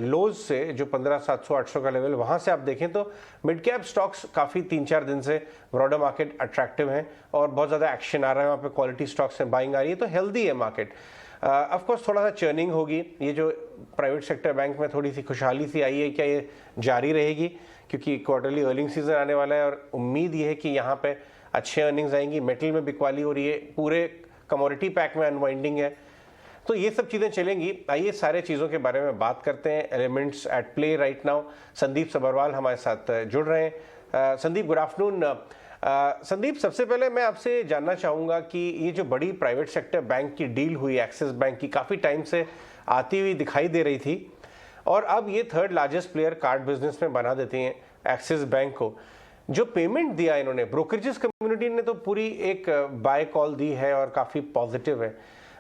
लोज से जो 15,700-800 का लेवल वहां से आप देखें तो मिड कैप स्टॉक्स काफ़ी 3-4 दिन से ब्रॉडर मार्केट अट्रैक्टिव हैं और बहुत ज़्यादा एक्शन आ रहा है वहाँ पे, क्वालिटी स्टॉक्स में बाइंग आ रही है, तो हेल्दी है मार्केट। ऑफ कोर्स थोड़ा सा चर्निंग होगी, ये जो प्राइवेट सेक्टर बैंक में थोड़ी सी खुशहाली सी आई है, क्या ये जारी रहेगी? क्योंकि क्वार्टरली अर्निंग सीजन आने वाला है और उम्मीद ये है कि यहाँ पे अच्छे अर्निंग्स आएंगी। मेटल में बिकवाली हो रही है, पूरे कमोडिटी पैक में अनवाइंडिंग है, तो ये सब चीज़ें चलेंगी। आइए सारे चीज़ों के बारे में बात करते हैं, elements at play right now. Sandeep Sabharwal हमारे साथ जुड़ रहे हैं। Sandeep, good afternoon. संदीप, सबसे पहले मैं आपसे जानना चाहूँगा कि ये जो बड़ी प्राइवेट सेक्टर बैंक की डील हुई एक्सिस बैंक की, काफ़ी टाइम से आती हुई दिखाई दे रही थी और अब ये third largest player card business में बना देती हैं एक्सिस बैंक को। जो पेमेंट दिया इन्होंने, ब्रोकरेजेस कम्युनिटी ने तो पूरी एक बाय कॉल दी है और काफ़ी पॉजिटिव है,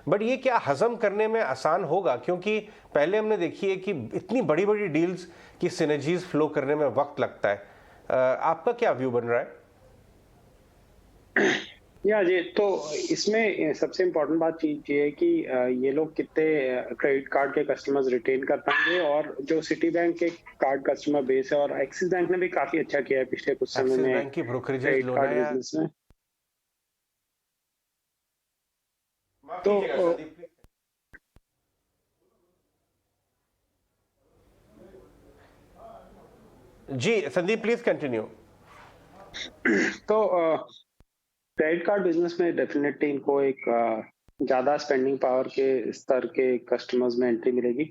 बट ये क्या हजम करने में आसान होगा? क्योंकि पहले हमने देखी है कि इतनी बड़ी बड़ी डील्स की सिनर्जीज फ्लो करने में वक्त लगता है। आपका क्या व्यू बन रहा है? या जी, तो इसमें सबसे इम्पोर्टेंट बात ये है कि ये लोग कितने क्रेडिट कार्ड के कस्टमर्स रिटेन कर पाएंगे, और जो सिटी बैंक के कार्ड कस्टमर बेस है, और एक्सिस बैंक ने भी काफी अच्छा किया है पिछले कुछ समय एक्सिस में बैंक की ब्रोकरेजेस क्रेडिट लोना कार्ड या बिजनेस में। माफ तो कीजिएगा संदीप। जी संदीप, प्लीज कंटिन्यू। तो क्रेडिट कार्ड बिजनेस में डेफिनेटली इनको एक ज्यादा स्पेंडिंग पावर के स्तर के कस्टमर्स में एंट्री मिलेगी।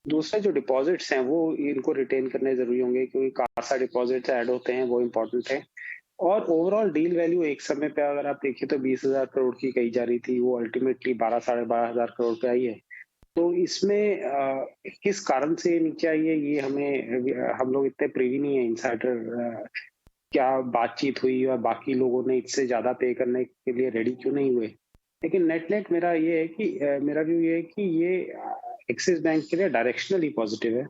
दूसरा, जो डिपॉजिट्स हैं वो इनको रिटेन करने जरूरी होंगे, क्योंकि कासा डिपॉजिट्स ऐड होते हैं, वो इम्पोर्टेंट है। और ओवरऑल डील वैल्यू एक समय पे अगर आप देखिए तो 20,000 करोड़ की कही जा रही थी, वो अल्टीमेटली 12 साढ़े 12,000 करोड़ पे आई है। तो इसमें किस कारण से ये नीचे आई है, ये हम लोग इतने प्रीवी नहीं है इनसाइडर, क्या बातचीत हुई और बाकी लोगों ने इससे ज्यादा पे करने के लिए रेडी क्यों नहीं हुए। लेकिन नेट नेट मेरा ये है कि मेरा व्यू ये है कि ये एक्सिस बैंक के लिए डायरेक्शनली पॉजिटिव है।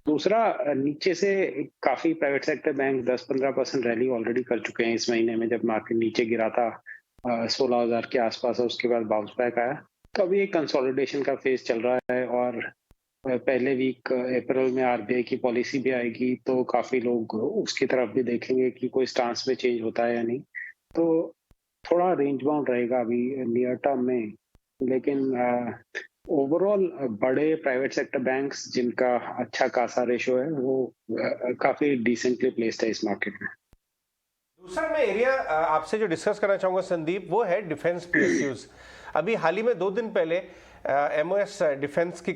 दूसरा, नीचे से काफी private sector bank 10-15% rally already कर चुके हैं इस महीने में, जब मार्केट नीचे गिरा था 16,000 के आसपास, और उसके बाद बाउंस बैक आया। तो अभी एक कंसोलिडेशन का फेज चल रहा है, और पहले वीक अप्रैल में आरबीआई की पॉलिसी भी आएगी, तो काफी लोग उसकी तरफ भी देखेंगे कि कोई स्टांस में चेंज होता है या नहीं। तो थोड़ा रेंज बाउंड रहेगा अभी नियर टर्म में। लेकिन ओवरऑल बड़े प्राइवेट सेक्टर बैंक्स जिनका अच्छा खासा रेशो है, वो काफी डिसेंटली प्लेस्ड है इस मार्केट में। दूसरा मैं एरिया आपसे जो डिस्कस करना चाहूंगा संदीप, वो है डिफेंस पीएसयूज। अभी हाल ही में 2 दिन पहले एमओएस डिफेंस की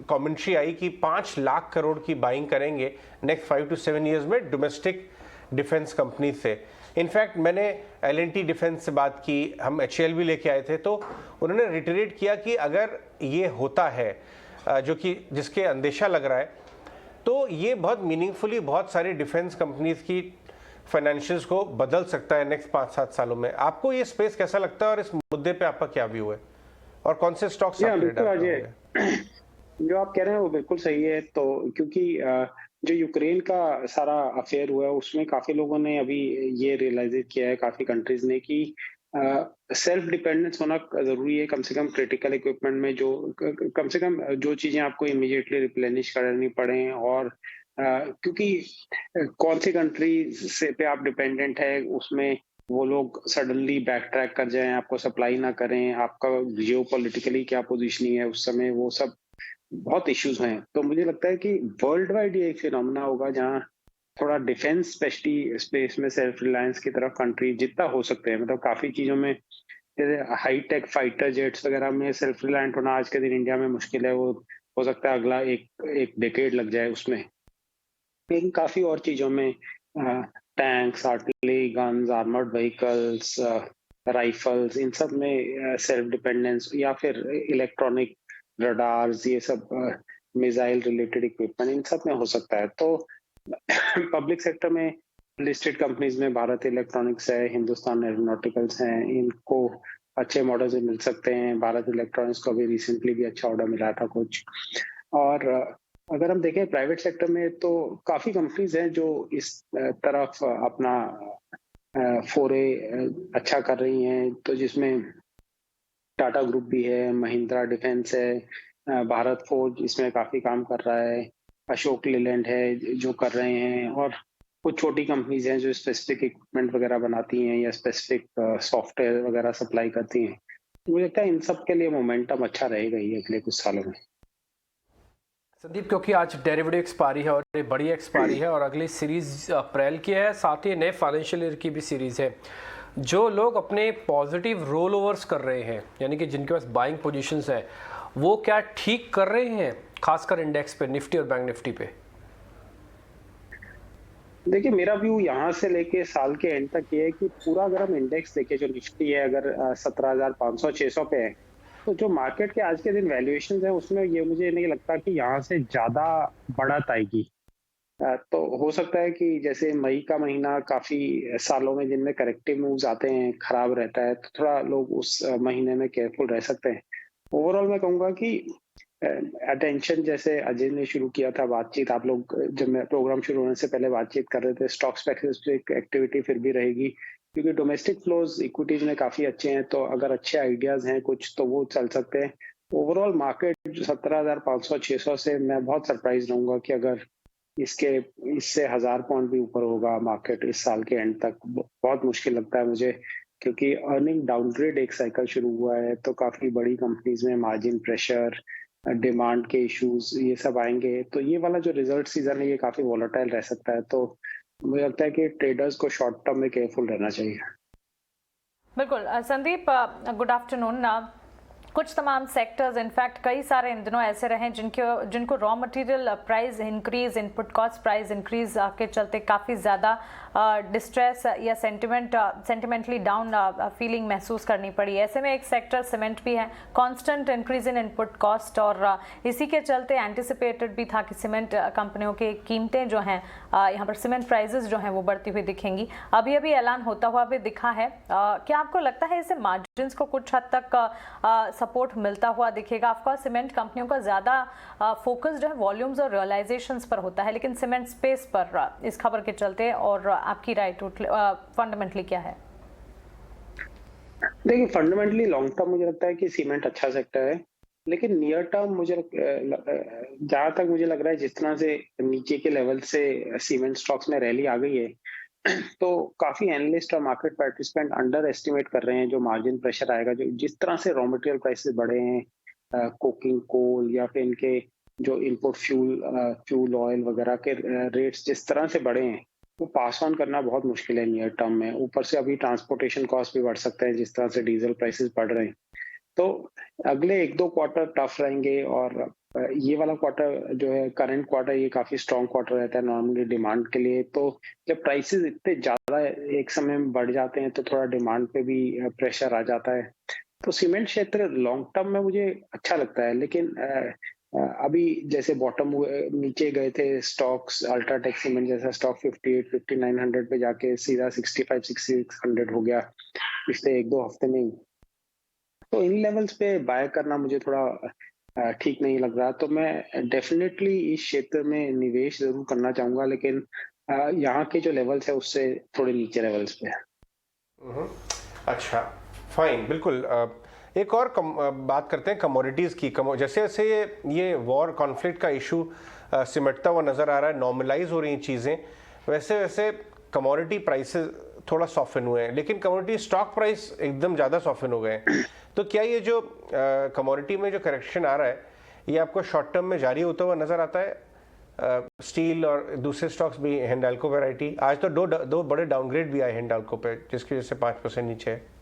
कमेंट्री आई कि 5 लाख करोड़ की बाइंग करेंगे नेक्स्ट 5 to 7 ईयर्स में डोमेस्टिक डिफेंस कंपनी से। इनफैक्ट मैंने एल&टी डिफेंस से बात की, हम एचएएल भी लेके आए थे, तो उन्होंने रिटरेट किया कि अगर ये होता है जो कि जिसके अंदेशा लग रहा है, तो ये बहुत मीनिंगफुली बहुत सारी डिफेंस कंपनीज की फाइनेंशियल्स को बदल सकता है नेक्स्ट 5-7 सालों में। आपको ये स्पेस कैसा लगता है और इस मुद्दे पे आपका क्या व्यू है, और कौन से स्टॉक्स आप बिल्कुल रेडर पे अजय, होंगे? जो आप कह रहे हैं वो बिल्कुल सही है। तो क्योंकि जो यूक्रेन का सारा अफेयर हुआ है, उसमें काफी लोगों ने अभी ये रियलाइज किया है, काफी कंट्रीज ने, कि सेल्फ डिपेंडेंस होना जरूरी है, कम से कम क्रिटिकल इक्विपमेंट में, जो कम से कम जो चीजें आपको इमीडिएटली रिप्लेनिश करनी पड़े। और क्योंकि कौन सी कंट्री से पे आप डिपेंडेंट है, उसमें वो लोग सडनली बैक ट्रैक कर जाएं, आपको सप्लाई ना करें, आपका जियो पॉलिटिकली क्या पोजीशनिंग है उस समय, वो सब बहुत इश्यूज हैं। तो मुझे लगता है कि वर्ल्ड वाइड ये एक फिनोमेना होगा, जहाँ थोड़ा डिफेंस स्पेशली स्पेस में सेल्फ रिलायंस की तरफ कंट्री जितना हो सकते हैं, मतलब काफी चीजों में, जैसे हाई टेक फाइटर जेट्स वगैरह में सेल्फ रिलायंट होना आज के दिन इंडिया में मुश्किल है। वो हो सकता है अगला एक एक डेकेड लग जाए उसमें। लेकिन काफी और चीजों में, tanks, artillery, guns, armoured vehicles, rifles, इन सब में सेल्फ डिपेंडेंस, या फिर इलेक्ट्रॉनिक रडार्स, ये सब मिसाइल रिलेटेड इक्विपमेंट, इन सब में हो सकता है। तो पब्लिक सेक्टर में लिस्टेड कंपनीज में भारत इलेक्ट्रॉनिक्स है, हिंदुस्तान एरोनॉटिकल्स हैं, इनको अच्छे मॉडल्स मिल सकते हैं। भारत इलेक्ट्रॉनिक्स को भी रिसेंटली भी अच्छा ऑर्डर मिला था कुछ। और अगर हम देखें प्राइवेट सेक्टर में, तो काफी कंपनीज हैं जो इस तरफ अपना फोरे अच्छा कर रही हैं। तो जिसमें टाटा ग्रुप भी है, महिंद्रा डिफेंस है, भारत फोर्ज इसमें काफी काम कर रहा है, अशोक लेलैंड है जो कर रहे हैं, और कुछ छोटी कंपनीज हैं जो स्पेसिफिक इक्विपमेंट वगैरह बनाती हैं या स्पेसिफिक सॉफ्टवेयर वगैरह सप्लाई करती हैं। मुझे लगता है इन सब के लिए मोमेंटम अच्छा रहेगा ही अगले कुछ सालों में। संदीप, क्योंकि आज डेरिवेटिव एक्सपायरी है और ये बड़ी एक्सपायरी है और अगली सीरीज अप्रैल की है, साथ ही नए फाइनेंशियल ईयर की भी सीरीज है, जो लोग अपने पॉजिटिव रोल ओवर्स कर रहे हैं, यानी कि जिनके पास बाइंग पोजीशंस है, वो क्या ठीक कर रहे हैं, खासकर इंडेक्स पे, निफ्टी और बैंक निफ्टी पे? देखिए, मेरा व्यू यहाँ से लेके साल के एंड तक ये है कि पूरा अगर हम इंडेक्स देखें, जो निफ्टी है अगर 17,500-600 पे है, तो जो मार्केट के आज के दिन वैल्यूएशन है उसमें ये मुझे नहीं लगता कि यहाँ से ज्यादा बढ़त आएगी। तो हो सकता है कि जैसे मई का महीना काफी सालों में जिनमें करेक्टिव मूव्स आते हैं, खराब रहता है, तो थोड़ा लोग उस महीने में केयरफुल रह सकते हैं। ओवरऑल मैं कहूंगा कि अटेंशन, जैसे अजय ने शुरू किया था बातचीत, आप लोग जब मैं प्रोग्राम शुरू होने से पहले बातचीत कर रहे थे, स्टॉक स्पेसिफिक एक्टिविटी फिर भी रहेगी, क्योंकि डोमेस्टिक फ्लोज इक्विटीज में काफी अच्छे हैं, तो अगर अच्छे आइडियाज हैं कुछ तो वो चल सकते हैं। ओवरऑल मार्केट 17,500-600 से मैं बहुत सरप्राइज रहूंगा कि अगर इसके इससे 1,000 पॉइंट भी ऊपर होगा मार्केट इस साल के एंड तक, बहुत मुश्किल लगता है मुझे, क्योंकि अर्निंग डाउनग्रेड एक साइकिल शुरू हुआ है, तो काफी बड़ी कंपनीज में मार्जिन प्रेशर, डिमांड के इश्यूज ये सब आएंगे, तो ये वाला जो रिजल्ट सीजन है ये काफी वॉलेटाइल रह सकता है। तो मुझे लगता है कि ट्रेडर्स को शॉर्ट टर्म में केयरफुल रहना चाहिए। बिल्कुल संदीप, गुड आफ्टरनून। कुछ तमाम सेक्टर्स, इनफैक्ट कई सारे इन दिनों ऐसे रहे जिनको raw material price increase, input cost price increase के चलते काफ़ी ज़्यादा डिस्ट्रेस या सेंटिमेंटली डाउन फीलिंग महसूस करनी पड़ी। ऐसे में एक सेक्टर सीमेंट भी है, constant increase in input cost, और इसी के चलते एंटिसिपेटेड भी था कि सीमेंट कंपनियों की कीमतें जो हैं, यहाँ पर सीमेंट प्राइजेस जो हैं वो बढ़ती हुई दिखेंगी। अभी अभी ऐलान होता हुआ भी दिखा है। क्या आपको लगता है इससे मार्जिन्स को कुछ हद तक सपोर्ट मिलता हुआ दिखेगा? ऑफकोर्स सीमेंट कंपनियों का ज़्यादा फोकस जो है वॉल्यूम्स और रियलाइजेशंस पर होता है, लेकिन सीमेंट स्पेस पर इस खबर के चलते, और आपकी राय फंडामेंटली क्या है? देखिए, फंडामेंटली लॉन्ग टर्म मुझे लगता है कि सीमेंट अच्छा सेक्टर है, लेकिन नियर टर्म मुझे जहां तक मुझे लग रहा है जिस तरह से नीचे के लेवल से सीमेंट स्टॉक्स में रैली आ गई है, तो काफी एनालिस्ट और मार्केट पार्टिसिपेंट अंडर एस्टिमेट कर रहे हैं जो मार्जिन प्रेशर आएगा, जो जिस तरह से रॉ मटेरियल प्राइसेस बढ़े हैं, कोकिंग कोल या फिर इनके जो इनपुट फ्यूल ऑयल वगैरह के रेट्स जिस तरह से बढ़े हैं, वो पास ऑन करना बहुत मुश्किल है नियर टर्म में। ऊपर से अभी ट्रांसपोर्टेशन कॉस्ट भी बढ़ सकते हैं जिस तरह से डीजल प्राइसेस बढ़ रहे हैं। तो अगले 1-2 क्वार्टर टफ रहेंगे, और ये वाला क्वार्टर जो है, करंट क्वार्टर, ये काफी स्ट्रॉन्ग क्वार्टर रहता है नॉर्मली डिमांड के लिए। तो जब प्राइसेस इतने ज्यादा एक समय में बढ़ जाते हैं तो थोड़ा डिमांड पे भी प्रेशर आ जाता है। तो सीमेंट क्षेत्र लॉन्ग टर्म में मुझे अच्छा लगता है, लेकिन अभी जैसे बॉटम नीचे गए थे स्टॉक्स, अल्ट्राटेक सीमेंट जैसा स्टॉक 58-5900 पे जाके सीधा 65-6600 हो गया पिछले 1-2 हफ्ते में ही। तो इन लेवल्स पे बाय करना मुझे थोड़ा ठीक नहीं लग रहा। तो मैं डेफिनेटली इस क्षेत्र में निवेश जरूर करना चाहूंगा, लेकिन यहाँ के जो लेवल्स है उससे थोड़े नीचे लेवल्स पे है। अच्छा, फाइन, बिल्कुल। एक और बात करते हैं कमोडिटीज़ की। जैसे जैसे ये वॉर कॉन्फ्लिक्ट का इशू सिमटता हुआ नज़र आ रहा है, नॉर्मलाइज हो रही चीज़ें, वैसे वैसे कमोडिटी प्राइसेस थोड़ा सॉफन हुए हैं, लेकिन कमोडिटी स्टॉक प्राइस एकदम ज़्यादा सॉफन हो गए हैं। तो क्या ये जो कमोडिटी में जो करेक्शन आ रहा है, ये आपको शॉर्ट टर्म में जारी होता हुआ नज़र आता है? स्टील और दूसरे स्टॉक्स भी, हिंडाल्को वैरायटी, आज तो दो बड़े डाउनग्रेड भी आए हिंडाल्को पे, जिसकी वजह से 5% नीचे है।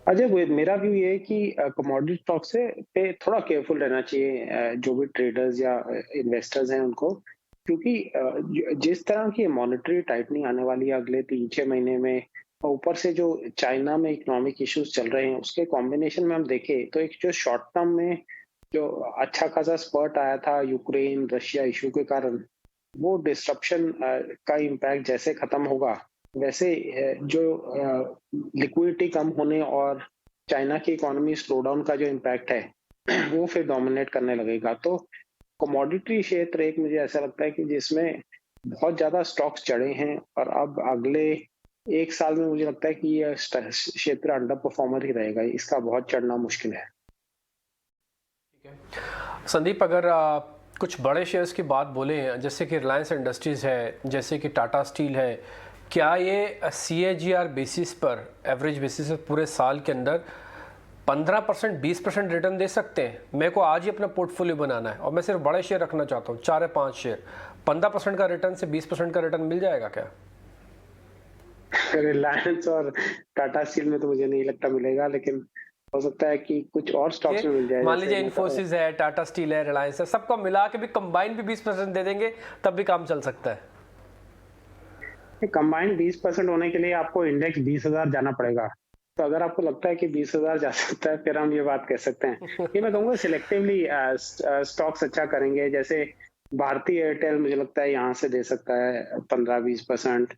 अजय, मेरा व्यू ये है कि कमोडिटी स्टॉक से पे थोड़ा केयरफुल रहना चाहिए जो भी ट्रेडर्स या इन्वेस्टर्स हैं उनको, क्योंकि जिस तरह की मॉनेटरी टाइटनिंग आने वाली है अगले 3-6 महीने में, और ऊपर से जो चाइना में इकोनॉमिक इश्यूज चल रहे हैं उसके कॉम्बिनेशन में हम देखें तो एक जो शॉर्ट टर्म में जो अच्छा खासा स्पर्ट आया था यूक्रेन रशिया इशू के कारण, वो डिस्ट्रप्शन का इम्पैक्ट जैसे खत्म होगा, वैसे जो लिक्विडिटी कम होने और चाइना की इकोनॉमी स्लो डाउन का जो इम्पैक्ट है वो फिर डोमिनेट करने लगेगा। तो कमोडिटी क्षेत्र एक मुझे ऐसा लगता है कि जिसमें बहुत ज्यादा स्टॉक्स चढ़े हैं, और अब अगले 1 साल में मुझे लगता है कि यह क्षेत्र अंडर परफॉर्मर ही रहेगा, इसका बहुत चढ़ना मुश्किल है। संदीप, अगर कुछ बड़े शेयर्स की बात बोलें, जैसे कि रिलायंस इंडस्ट्रीज़ है, जैसे कि टाटा स्टील है, क्या ये CAGR बेसिस पर, एवरेज बेसिस पर पूरे साल के अंदर 15% 20% रिटर्न दे सकते हैं? मेरे को आज ही अपना पोर्टफोलियो बनाना है और मैं सिर्फ बड़े शेयर रखना चाहता हूँ, 4 या 5 शेयर, 15% का रिटर्न से 20% का रिटर्न मिल जाएगा क्या? रिलायंस और टाटा स्टील में तो मुझे नहीं लगता मिलेगा, लेकिन हो सकता है कि कुछ और स्टॉक्स में मिल जाए। मान लीजिए इन्फोसिस है, टाटा स्टील है, रिलायंस है, सबको मिला के भी कंबाइन भी 20% दे देंगे, तब भी काम चल सकता है। कंबाइंड 20% होने के लिए आपको इंडेक्स 20,000 जाना पड़ेगा। तो अगर आपको लगता है कि 20,000 जा सकता है, फिर हम ये बात कह सकते हैं। ये मैं कहूँगा सिलेक्टिवली स्टॉक्स अच्छा करेंगे। जैसे भारतीय एयरटेल मुझे लगता है यहाँ से दे सकता है 15-20%।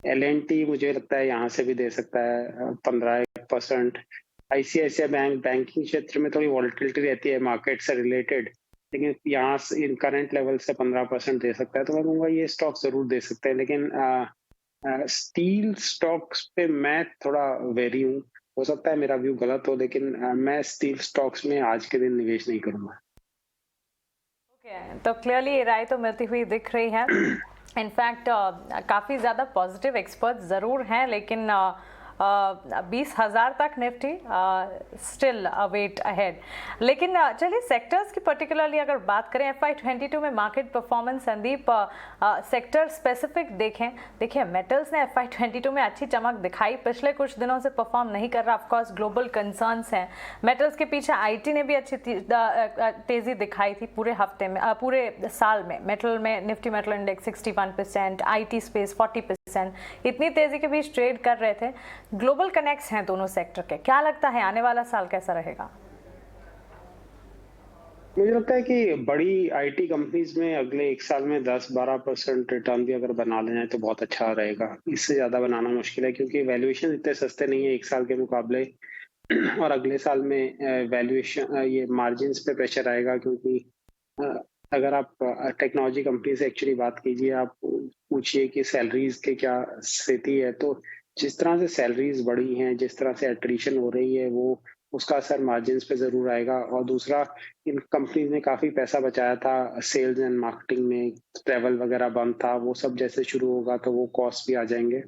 L&T मुझे लगता है यहाँ से भी दे सकता है 15%। ICICI बैंक, बैंकिंग क्षेत्र में थोड़ी वॉलिटिलिटी रहती है मार्केट से रिलेटेड, लेकिन यहाँ से इन करंट लेवल से 15% दे सकता है। तो मैं कहूँगा ये स्टॉक जरूर दे सकते हैं, लेकिन स्टील स्टॉक्स पे मैं थोड़ा वेरी हूँ। हो सकता है मेरा व्यू गलत हो, लेकिन मैं स्टील स्टॉक्स में आज के दिन निवेश नहीं करूंगा। तो क्लियरली राय तो मिलती हुई दिख रही है। इनफैक्ट काफ़ी ज़्यादा पॉजिटिव एक्सपर्ट ज़रूर हैं, लेकिन 20,000 तक निफ्टी स्टिल अवेट अहेड। लेकिन चलिए सेक्टर्स की पर्टिकुलरली अगर बात करें, FY22 में market performance, Sandeep sector specific देखिए मेटल्स ने FY22 में अच्छी चमक दिखाई, पिछले कुछ दिनों से परफॉर्म नहीं कर रहा। ऑफकोर्स ग्लोबल कंसर्न्स हैं। मेटल्स के पीछे IT ने भी अच्छी तेज़ी दिखाई थी पूरे हफ्ते में, पूरे साल में। मेटल में Nifty metal index 61%, IT space 40%, इतनी तेज़ी के बीच ट्रेड कर रहे थे। ग्लोबल कनेक्ट्स हैं दोनों सेक्टर के। क्या लगता है आने वाला साल कैसा रहेगा? मुझे लगता है कि बड़ी IT कंपनीज में अगले 1 साल में 10-12% रिटर्न भी अगर बना लें तो बहुत अच्छा रहेगा। इससे ज्यादा बनाना मुश्किल है, क्योंकि वैल्यूएशन इतने सस्ते नहीं है 1 साल के मुकाबले। और अगले साल में वैल्यूएशन, ये मार्जिन्स पे प्रेशर आएगा, क्योंकि अगर आप टेक्नोलॉजी कंपनी से एक्चुअली बात कीजिए, आप पूछिए कि सैलरीज के क्या स्थिति है, तो जिस तरह से सैलरीज बढ़ी हैं, जिस तरह से एट्रिशन हो रही है, वो उसका असर मार्जिन्स पे जरूर आएगा। और दूसरा, इन कंपनीज ने काफी पैसा बचाया था सेल्स एंड मार्केटिंग में, ट्रेवल वगैरह बंद था, वो सब जैसे शुरू होगा तो वो कॉस्ट भी आ जाएंगे।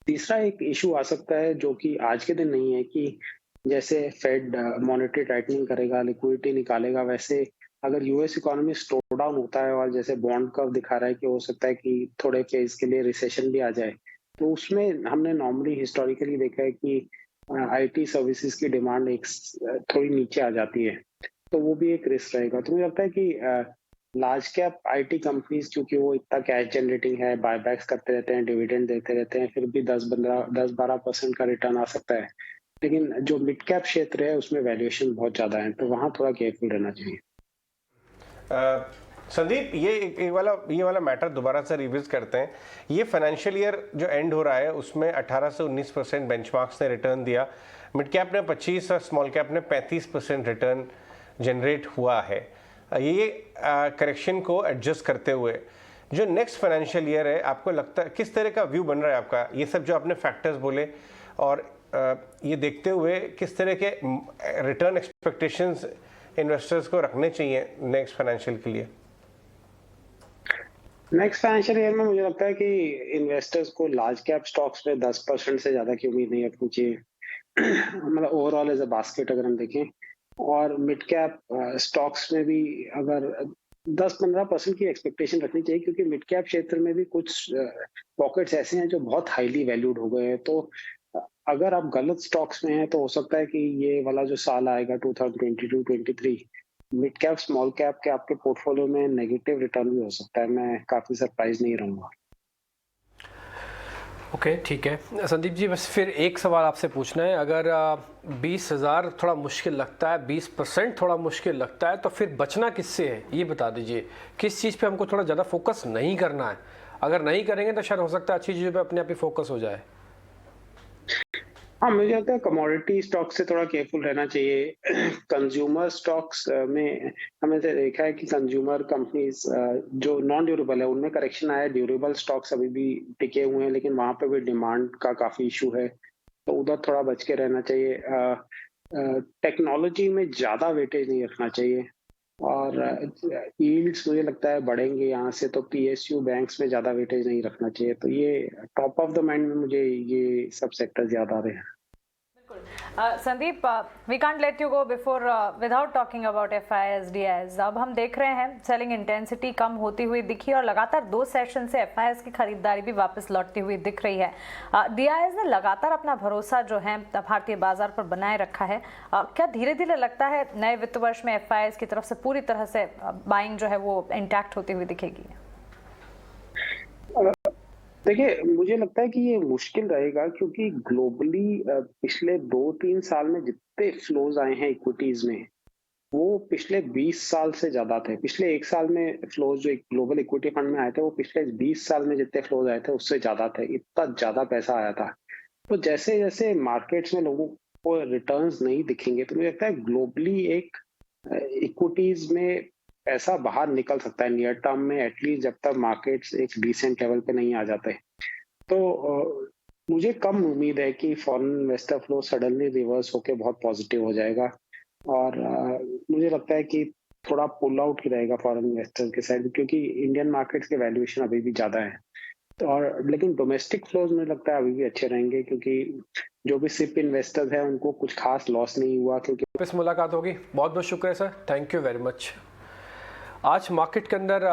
तीसरा एक इशू आ सकता है जो कि आज के दिन नहीं है, कि जैसे फेड मॉनेटरी टाइटनिंग करेगा, लिक्विडिटी निकालेगा, वैसे अगर यूएस इकोनॉमी स्लो डाउन होता है और जैसे बॉन्ड कर्व दिखा रहा है कि हो सकता है कि थोड़े फेज के लिए रिसेशन भी आ जाए, तो उसमें हमने नॉर्मली हिस्टोरिकली देखा है कि IT सर्विसेज की डिमांड एक थोड़ी नीचे आ जाती है, तो वो भी एक रिस्क रहेगा। तो मुझे लगता है कि लार्ज कैप IT कंपनीज, क्योंकि वो इतना कैश जनरेटिंग है, बायबैक्स करते रहते हैं, डिविडेंड देते रहते हैं, फिर भी 10-12% का रिटर्न आ सकता है। लेकिन जो मिड कैप क्षेत्र है उसमें वैल्यूएशन बहुत ज्यादा है, तो वहां थोड़ा केयरफुल रहना चाहिए। संदीप, ये वाला मैटर दोबारा से रिविज करते हैं। ये फाइनेंशियल ईयर जो एंड हो रहा है उसमें 18 से 19% बेंचमार्क्स ने रिटर्न दिया, मिड कैप ने 25 और स्मॉल कैप ने 35% रिटर्न जनरेट हुआ है। ये करेक्शन को एडजस्ट करते हुए जो नेक्स्ट फाइनेंशियल ईयर है, आपको लगता है किस तरह का व्यू बन रहा है आपका? ये सब जो आपने फैक्टर्स बोले, और ये देखते हुए किस तरह के रिटर्न एक्सपेक्टेशंस इन्वेस्टर्स को रखने चाहिए नेक्स्ट फाइनेंशियल के लिए? नेक्स्ट फाइनेंशियल ईयर में मुझे लगता है कि इन्वेस्टर्स को लार्ज कैप स्टॉक्स में 10% से ज्यादा की उम्मीद नहीं रखनी चाहिए। मतलब ओवरऑल एज अ बास्केट अगर हम देखें, और मिड कैप स्टॉक्स में भी अगर 10-15% की एक्सपेक्टेशन रखनी चाहिए, क्योंकि मिड कैप क्षेत्र में भी कुछ पॉकेट्स ऐसे हैं जो बहुत हाईली वैल्यूड हो गए हैं। तो अगर आप गलत स्टॉक्स में हैं तो हो सकता है कि ये वाला जो साल आएगा 2022-23 मिड कैप स्मॉल कैप के आपके पोर्टफोलियो में नेगेटिव रिटर्न भी हो सकता है। मैं काफी सरप्राइज नहीं रहूंगा। ओके, ठीक है संदीप जी, बस फिर एक सवाल आपसे पूछना है। अगर 20,000 थोड़ा मुश्किल लगता है, 20% थोड़ा मुश्किल लगता है, तो फिर बचना किससे है ये बता दीजिए। किस चीज़ पे हमको थोड़ा ज़्यादा फोकस नहीं करना है? अगर नहीं करेंगे तो शायद हो सकता है अच्छी चीज़ों पे अपने आप ही फोकस हो जाए। हाँ, मुझे लगता है कमोडिटी स्टॉक से थोड़ा केयरफुल रहना चाहिए। कंज्यूमर स्टॉक्स में हमने देखा है कि कंज्यूमर कंपनीज जो नॉन ड्यूरेबल है उनमें करेक्शन आया है, ड्यूरेबल स्टॉक्स अभी भी टिके हुए हैं, लेकिन वहां पे भी डिमांड का काफी इशू है, तो उधर थोड़ा बच के रहना चाहिए। टेक्नोलॉजी में ज़्यादा वेटेज नहीं रखना चाहिए और यील्ड्स मुझे लगता है बढ़ेंगे यहाँ से, तो पीएसयू बैंक्स में ज़्यादा वेटेज नहीं रखना चाहिए। तो ये टॉप ऑफ द माइंड में मुझे ये सब सेक्टर्स याद आ रहे हैं। Sandeep, we can't let you go before without talking about FIIs DIIs. अब हम देख रहे हैं सेलिंग इंटेंसिटी कम होती हुई दिखी और लगातार 2 सेशन से एफआईआईज की खरीदारी भी वापस लौटती हुई दिख रही है। डीआईएज ने लगातार अपना भरोसा जो है भारतीय बाजार पर बनाए रखा है। क्या धीरे धीरे लगता है नए वित्त वर्ष में एफआईआईज की तरफ से पूरी तरह से बाइंग जो है वो इंटैक्ट होती हुई दिखेगी? देखिए, मुझे लगता है कि ये मुश्किल रहेगा क्योंकि ग्लोबली पिछले 2-3 साल में जितने फ्लोज आए हैं इक्विटीज में, वो पिछले 20 साल से ज्यादा थे। पिछले 1 साल में फ्लोज जो ग्लोबल इक्विटी फंड में आए थे, वो पिछले 20 साल में जितने फ्लोज आए थे उससे ज्यादा थे। इतना ज्यादा पैसा आया था। तो जैसे जैसे मार्केट्स में लोगों को रिटर्न्स नहीं दिखेंगे, तो मुझे लगता है ग्लोबली एक इक्विटीज में पैसा बाहर निकल सकता है नियर टर्म में, एटलीस्ट जब तक मार्केट्स एक डिसेंट लेवल पे नहीं आ जाते। तो मुझे कम उम्मीद है कि foreign investor flow suddenly reverse होके बहुत पॉजिटिव हो जाएगा और मुझे लगता है कि थोड़ा पुल आउट ही रहेगा फॉरेन इन्वेस्टर्स के साइड, क्योंकि इंडियन मार्केट्स के वैल्यूएशन अभी भी ज्यादा है। तो और लेकिन डोमेस्टिक फ्लोज मुझे लगता है अभी भी अच्छे रहेंगे, क्योंकि जो भी सिप इन्वेस्टर्स हैं उनको कुछ खास लॉस नहीं हुआ। क्योंकि वापस मुलाकात होगी। बहुत बहुत शुक्रिया sir, thank you very much. आज मार्केट के अंदर